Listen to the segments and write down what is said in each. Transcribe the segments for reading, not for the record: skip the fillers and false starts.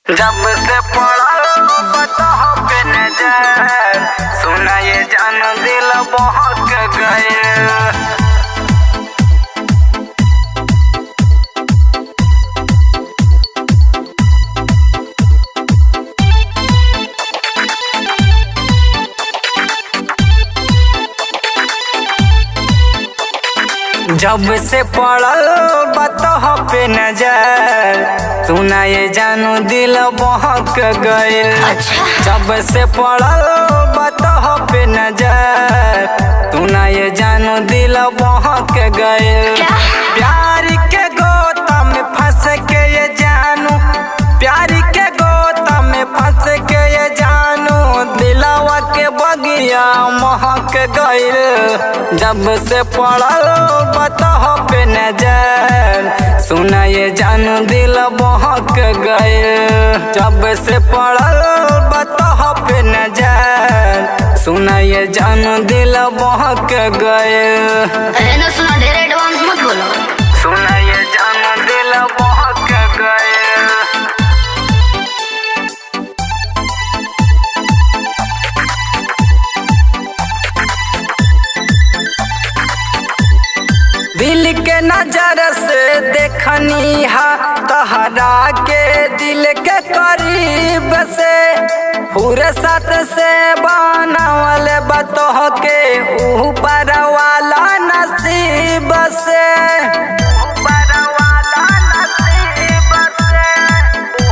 जब से पड़ल बतह पे नजर, सुना ये जान दिल बहक गए। जब से पड़ल बतह पे नजर, सुना ये जानू दिल बहक गए। जब से पड़ल बतह पे नजर, सुना ये जानू दिल बहक गए। प्यार के गोता में फंस के ये जानू, प्यार के गोता में फंस के ये जानू, दिलवा के बगिया महक गइल। जब से पड़ल बतह पे नजर, सुना ये जानू दिल बहक गइल। जब से पड़ल बतह पे नजर, सुना ये जानू दिल बहक गइल। सुना ढेर एडवांस मत बोलो। सुना ये जानू दिल बहक गइल। दिल के नजर से देखनी हा तहरा के, दिल के करीब से फुर्सत से बनावल बतह के, ऊपर वाला नसीब से, ऊपर वाला नसीब से,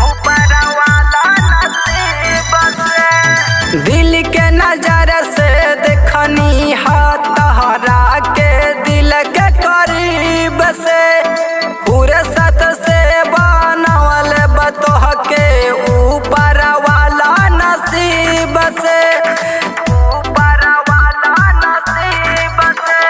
ऊपर वाला नसीब से। दिल के नजर से देखनी हा तहरा के, दिल के करीब से फुर्सत से बनावल बतह के, ऊपर वाला नसीब से, ऊपर वाला नसीब से,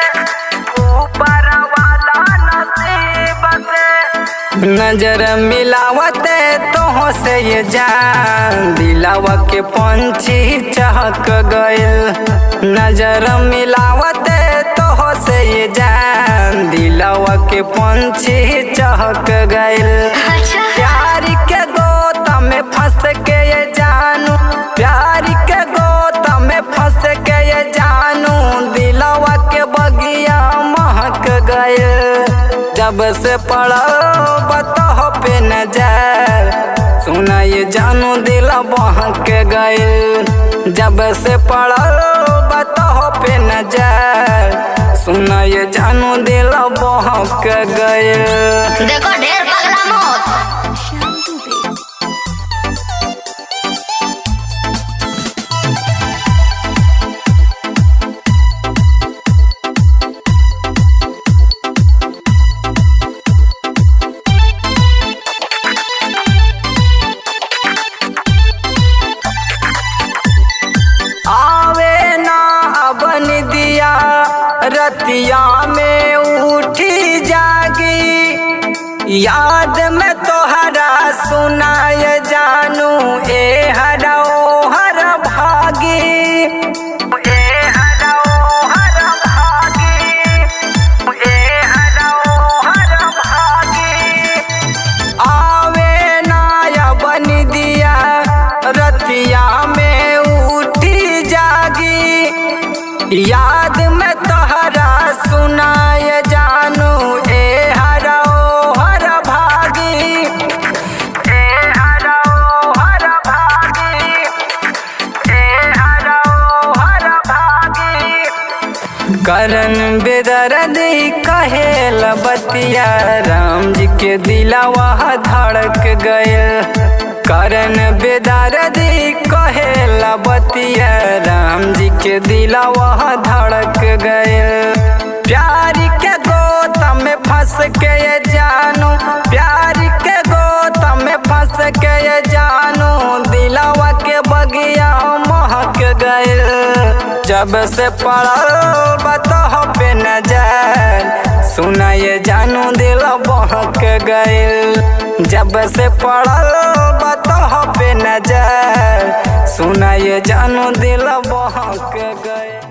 ऊपर वाला नसीब से। नजर मिलावते तो से ये जान, दिलावा के पंछी चहक गइल। नजर मिलावते तो से ये जान, दिलावा के पंछी चहक गइल। प्यार के गोता में फंस के ये जानू, प्यार के गोता में फंस के ये जानू, दिलावा के बगिया महक गइल। जब से पड़ल बतह पे नजर, सुना ये जानू दिल बहक गइल। जब से पड़ल बतह पे नजर, सुना ये जानू दिल बहक गइल। देखो ढेर पगला मत। आवे ना अबन दिया रतिया में उठी जागी, याद में तोहरा सुनाए जानू, ए हरा ओ हर भागी, ए हरा ओ हर भागी, ए हरा ओ हर भागी। आवे ना अबन दिया रतिया में उठी जागी, याद में तोहरा सुनाए जानू, ए हरा ओ हर भागी, ए हरा ओ हर भागी, ए हरा ओ हर भागी। करन बेदर्दी कहेल बतिया, राम जी के दिलावा धड़क गइल। करन बेदर्दी कहेल बतिया, राम जी के दिलावा धड़क गइल। प्यार के गोता में फंस के ये जानू, प्यार के गोता में फंस के ये जानू, दिलावा के बगिया महक गइल। जब से पड़ल बतह पे नजर, सुना ये जानू दिल बहक गइल। जब से पड़ल बतह पे नजर, सुना ये जानू दिल बहक गइल।